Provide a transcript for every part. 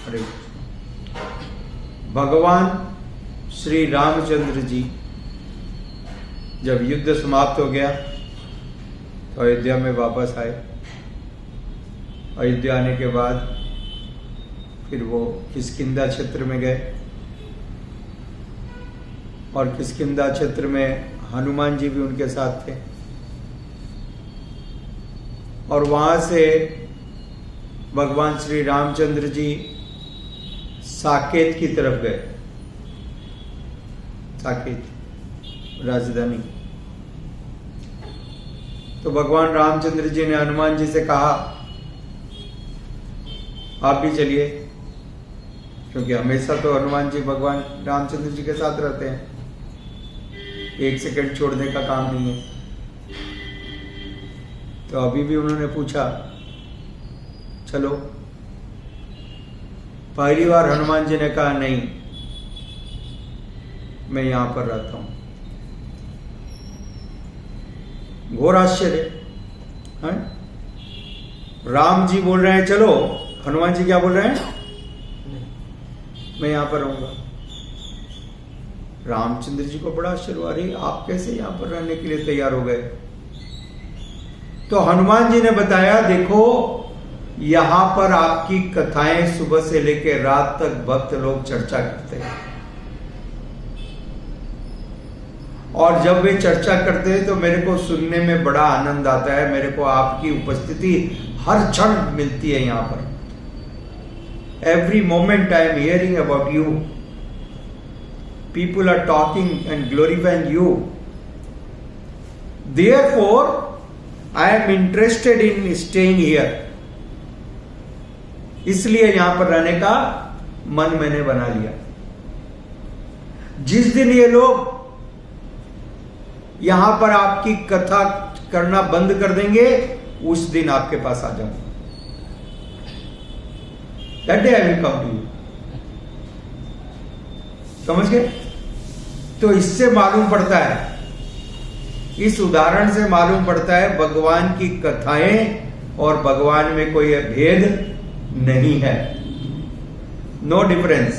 अरे भगवान श्री रामचंद्र जी जब युद्ध समाप्त हो गया तो अयोध्या में वापस आए। अयोध्या आने के बाद फिर वो किष्किंधा क्षेत्र में गए और किष्किंधा क्षेत्र में हनुमान जी भी उनके साथ थे और वहां से भगवान श्री रामचंद्र जी साकेत की तरफ गए। साकेत राजधानी। तो भगवान रामचंद्र जी ने हनुमान जी से कहा आप भी चलिए, क्योंकि हमेशा तो हनुमान जी भगवान रामचंद्र जी के साथ रहते हैं, एक सेकंड छोड़ने का काम नहीं है। तो अभी भी उन्होंने पूछा चलो। पहली बार हनुमान जी ने कहा नहीं, मैं यहां पर रहता हूं। घोर आश्चर्य है। राम जी बोल रहे हैं चलो, हनुमान जी क्या बोल रहे हैं? मैं यहां पर रहूंगा। रामचंद्र जी को बड़ा आश्चर्य हुआ, अरे आप कैसे यहां पर रहने के लिए तैयार हो गए? तो हनुमान जी ने बताया देखो, यहां पर आपकी कथाएं सुबह से लेकर रात तक भक्त लोग चर्चा करते हैं और जब वे चर्चा करते हैं तो मेरे को सुनने में बड़ा आनंद आता है। मेरे को आपकी उपस्थिति हर क्षण मिलती है यहां पर। Every moment I am hearing about you, people are talking and glorifying you, therefore I am interested in staying here. इसलिए यहां पर रहने का मन मैंने बना लिया। जिस दिन ये लोग यहां पर आपकी कथा करना बंद कर देंगे उस दिन आपके पास आ जाऊंगा। That day I will come to you. समझ गए? तो इससे मालूम पड़ता है, इस उदाहरण से मालूम पड़ता है भगवान की कथाएं और भगवान में कोई भेद नहीं है। No difference,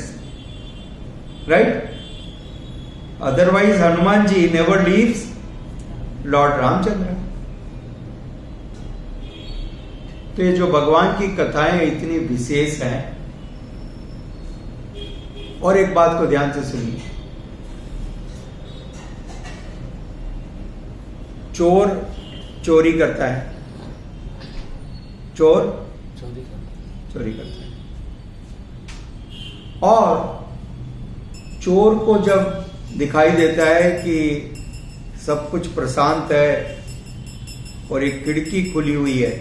right? Otherwise Hanuman ji never leaves lord Ramchandra. तो ये जो भगवान की कथाएं इतनी विशेष हैं। और एक बात को ध्यान से सुनिए, चोर चोरी करता है, चोर चोरी करता है और चोर को जब दिखाई देता है कि सब कुछ प्रशांत है और एक खिड़की खुली हुई है,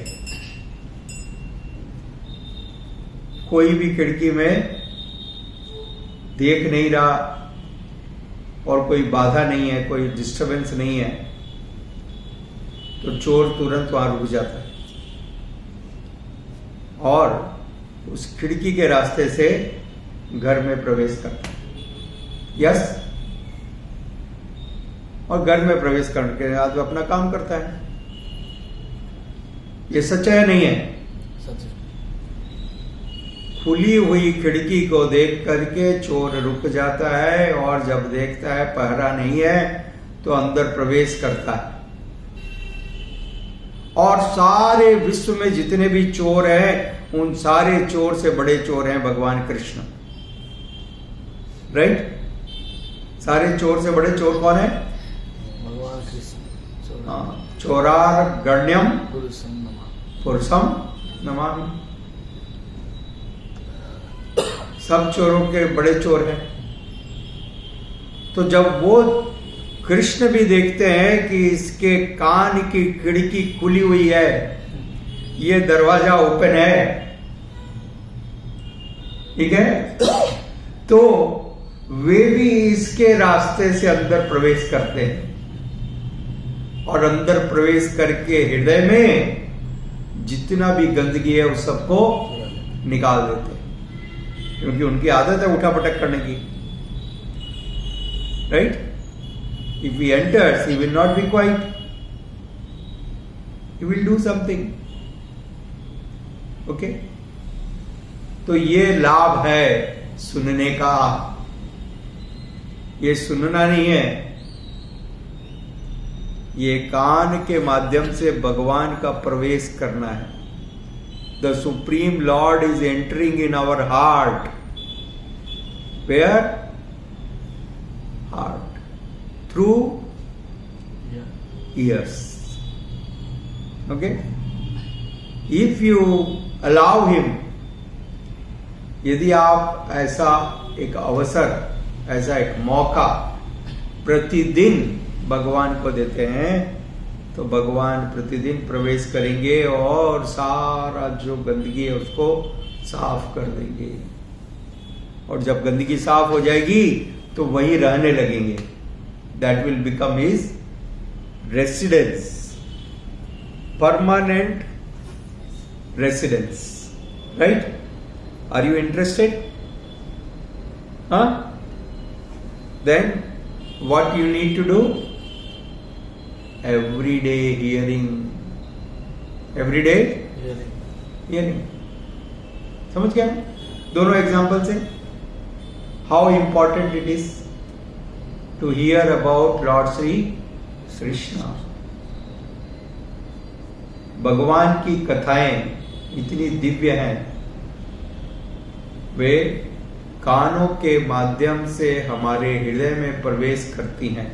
कोई भी खिड़की में देख नहीं रहा और कोई बाधा नहीं है, कोई डिस्टरबेंस नहीं है, तो चोर तुरंत वहां रुक जाता है और उस खिड़की के रास्ते से घर में प्रवेश करता है। यस, और घर में प्रवेश करने के बाद वो अपना काम करता है। ये सच है नहीं है? सच। खुली हुई खिड़की को देख करके चोर रुक जाता है और जब देखता है पहरा नहीं है तो अंदर प्रवेश करता है। और सारे विश्व में जितने भी चोर हैं उन सारे चोर से बड़े चोर हैं भगवान कृष्ण, राइट? सारे चोर से बड़े चोर कौन है? भगवान कृष्ण। हाँ, चोरार गण्यम पुरुषम नमामि। सब चोरों के बड़े चोर हैं। तो जब वो कृष्ण भी देखते हैं कि इसके कान की खिड़की खुली हुई है, ये दरवाजा ओपन है, ठीक है, तो वे भी इसके रास्ते से अंदर प्रवेश करते हैं और अंदर प्रवेश करके हृदय में जितना भी गंदगी है उस सबको निकाल देते हैं, क्योंकि उनकी आदत है उठा पटक करने की, right? If he enters, he will not be quiet. He will do something. Okay? तो ये लाभ है सुनने का। ये सुनना नहीं है, ये कान के माध्यम से भगवान का प्रवेश करना है। The supreme lord is entering in our heart. Where? Heart, through ears. Okay? If you allow him, यदि आप ऐसा एक अवसर, ऐसा एक मौका प्रतिदिन भगवान को देते हैं, तो भगवान प्रतिदिन प्रवेश करेंगे और सारा जो गंदगी है उसको साफ कर देंगे। और जब गंदगी साफ हो जाएगी तो वहीं रहने लगेंगे। That will become his residence, permanent residence, right? Are you interested? Huh? Then what you need to do? Every day hearing. Every day hearing. समझ गया? दोनों एग्जाम्पल से how important it is to hear about Lord Sri Krishna. भगवान की कथाएं इतनी दिव्य हैं, वे कानों के माध्यम से हमारे हृदय में प्रवेश करती हैं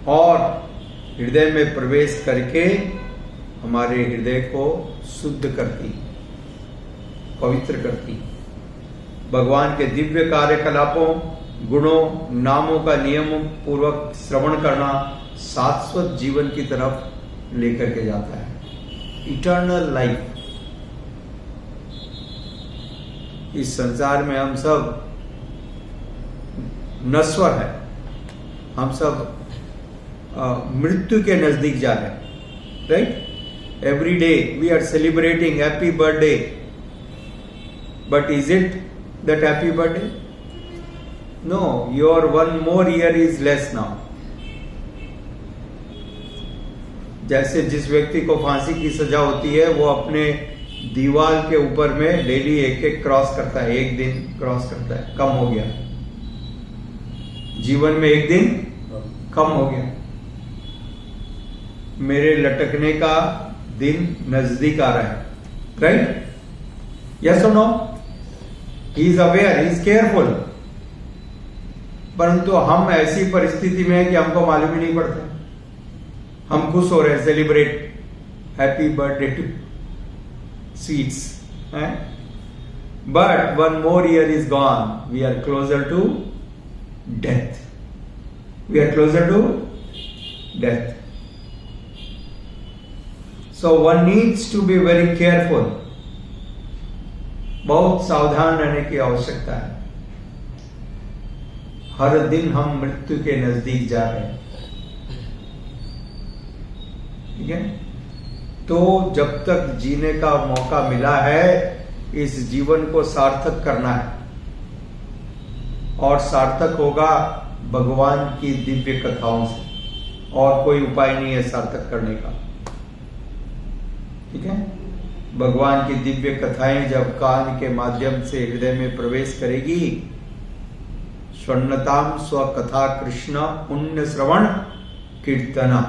और हृदय में प्रवेश करके हमारे हृदय को शुद्ध करती, पवित्र करती। भगवान के दिव्य कार्यकलापों, गुणों, नामों का नियम पूर्वक श्रवण करना शाश्वत जीवन की तरफ लेकर के जाता है, इटर्नल लाइफ। इस संसार में हम सब नश्वर हैं, हम सब मृत्यु के नजदीक जा रहे हैं, right? Every day we are celebrating happy birthday, but is it that happy birthday? No, your one more year is less now. जैसे जिस व्यक्ति को फांसी की सजा होती है, वो अपने दीवार के ऊपर में डेली एक एक क्रॉस करता है, एक दिन क्रॉस करता है, कम हो गया। जीवन में एक दिन कम हो गया, मेरे लटकने का दिन नजदीक आ रहा है, राइट? यस और no? He is aware, he is careful. परंतु हम ऐसी परिस्थिति में हैं कि हमको मालूम ही नहीं पड़ता। हम खुश हो रहे हैं, celebrate happy birthday to sweets, but one more year is gone, we are closer to death, we are closer to death. So one needs to be very careful, बहुत सावधान रहने की आवश्यकता है। हर दिन हम मृत्यु के नजदीक जा रहे हैं, ठीक है? तो जब तक जीने का मौका मिला है, इस जीवन को सार्थक करना है, और सार्थक होगा भगवान की दिव्य कथाओं से, और कोई उपाय नहीं है सार्थक करने का, ठीक है? भगवान की दिव्य कथाएं जब कान के माध्यम से हृदय में प्रवेश करेगी, स्वर्णताम स्वकथा कृष्ण पुण्य श्रवण कीर्तना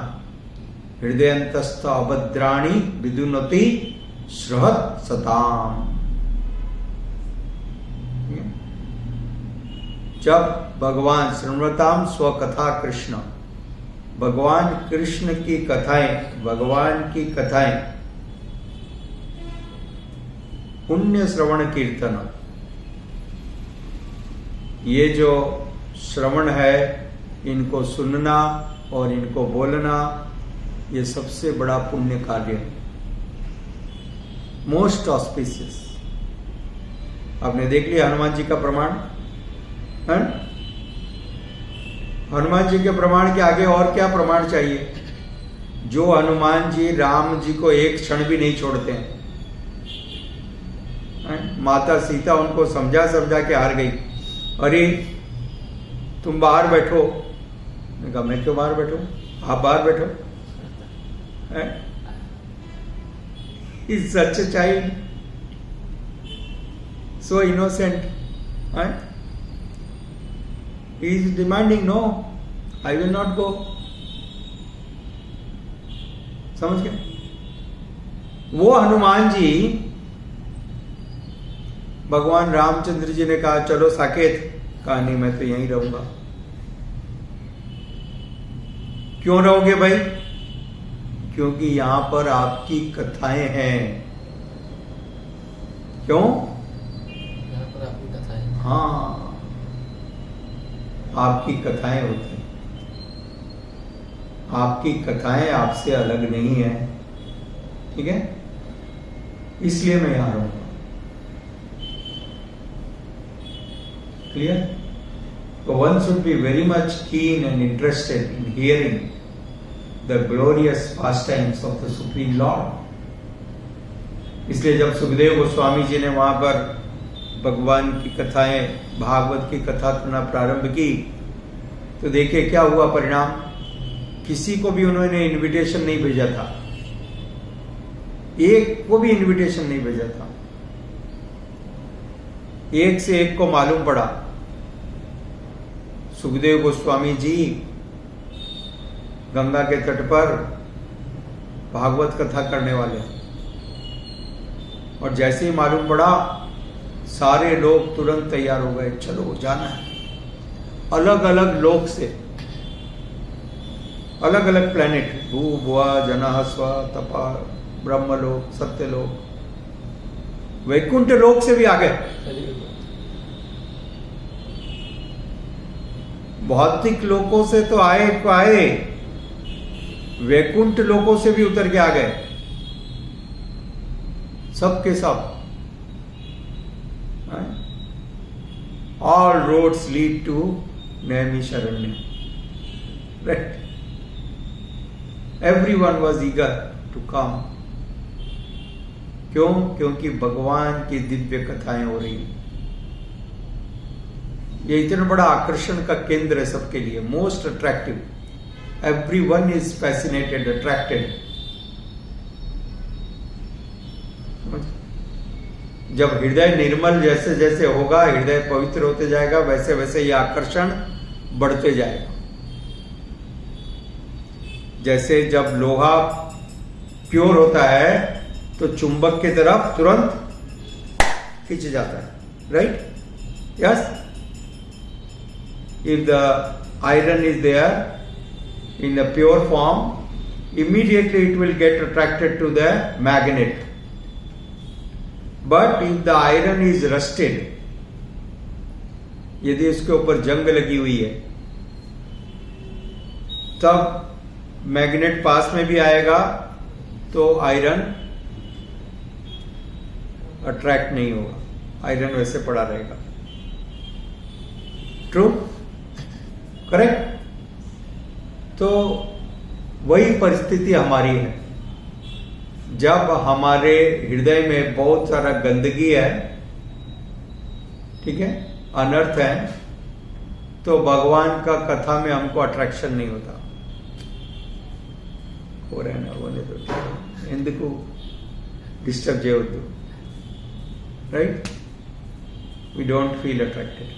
हृदयंतस्थ अभद्राणि विदुनति श्रहत सताम। जब भगवान श्रवणताम स्वकथा कृष्ण, भगवान कृष्ण की कथाएं, भगवान की कथाएं, पुण्य श्रवण कीर्तन, ये जो श्रवण है, इनको सुनना और इनको बोलना, ये सबसे बड़ा पुण्य कार्य है, मोस्ट ऑस्पिशियस। आपने देख लिया हनुमान जी का प्रमाण है? हनुमान जी के प्रमाण के आगे और क्या प्रमाण चाहिए? जो हनुमान जी राम जी को एक क्षण भी नहीं छोड़ते हैं। माता सीता उनको समझा समझा के हार गई। अरे तुम बाहर बैठो, मैं कहा मैं क्यों बाहर बैठो, आप बाहर बैठो। Is such a child, so innocent. Right? He is demanding, no, I will not go. समझ गए? वो हनुमान जी, भगवान रामचंद्र जी ने कहा चलो साकेत, कहा नहीं मैं तो यहीं रहूंगा। क्यों रहोगे भाई? क्योंकि यहां पर आपकी कथाएं हैं। क्यों? यहाँ पर आपकी कथा है। हाँ, आपकी कथाएं होती हैं। आपकी कथाएं आपसे अलग नहीं है, ठीक है? इसलिए मैं यहां रहूंगा। Clear? So one should be very much keen and interested in hearing the glorious pastimes of the Supreme Lord. इसलिए जब सुखदेव गोस्वामी जी ने वहां पर भगवान की कथाएं, भागवत की कथा सुनना प्रारंभ की, तो देखिए क्या हुआ परिणाम। किसी को भी उन्होंने इनविटेशन नहीं भेजा था, एक को भी इनविटेशन नहीं भेजा था। एक से एक को मालूम पड़ा सुखदेव गोस्वामी जी गंगा के तट पर भागवत कथा करने वाले हैं। और जैसे ही मालूम पड़ा, सारे लोग तुरंत तैयार हो गए, चलो जाना है। अलग अलग लोक से, अलग अलग प्लेनेट, भू भुआ जना स्वा तपा ब्रह्मलोक, सत्यलोक, वैकुंठ लोक से भी आ गए। भौतिक लोकों से तो आए, वैकुंठ लोकों से भी उतर के आ गए, सब के सब। All roads lead to Naimisharanya, right? Everyone was eager to come. क्यों? क्योंकि भगवान की दिव्य कथाएं हो रही। ये इतना बड़ा आकर्षण का केंद्र है सबके लिए, most attractive. Everyone is fascinated, attracted. जब हृदय निर्मल जैसे जैसे होगा, हृदय पवित्र होते जाएगा, वैसे वैसे ये आकर्षण बढ़ते जाएगा। जैसे जब लोहा प्योर होता है तो चुंबक की तरफ तुरंत खींच जाता है, right? Yes? If the iron is there in a pure form, immediately it will get attracted to the magnet. But if the iron is rusted, यदि उसके ऊपर जंग लगी हुई है, तब मैग्नेट पास में भी आएगा तो आयरन अट्रैक्ट नहीं होगा, आयरन वैसे पड़ा रहेगा। ट्रू? करेक्ट? तो वही परिस्थिति हमारी है। जब हमारे हृदय में बहुत सारा गंदगी है, ठीक है, अनर्थ है, तो भगवान का कथा में हमको अट्रैक्शन नहीं होता। हो रहा है ना, बोले तो इंदुकू डिस्टर्ब చేయవద్దు, right? We don't feel attracted,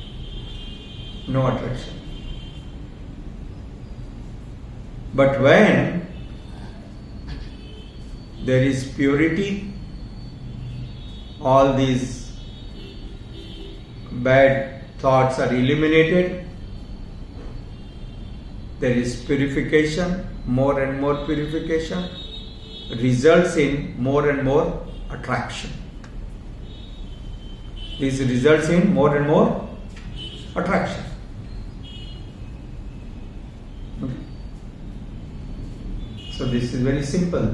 no attraction. But when there is purity, all these bad thoughts are eliminated, there is purification, more and more purification results in more and more attraction. This results in more and more attraction. So this is very simple.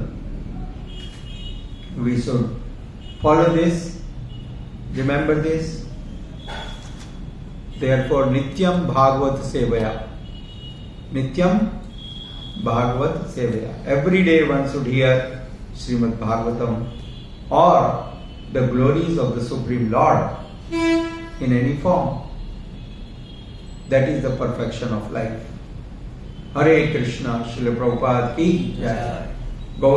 We should follow this, remember this. Therefore, Nityam Bhagavad Sevaya. Nityam Bhagavad Sevaya. Every day one should hear Srimad Bhagavatam or the glories of the Supreme Lord in any form. That is the perfection of life. हरे कृष्णा। श्रील प्रभुपाद की जय।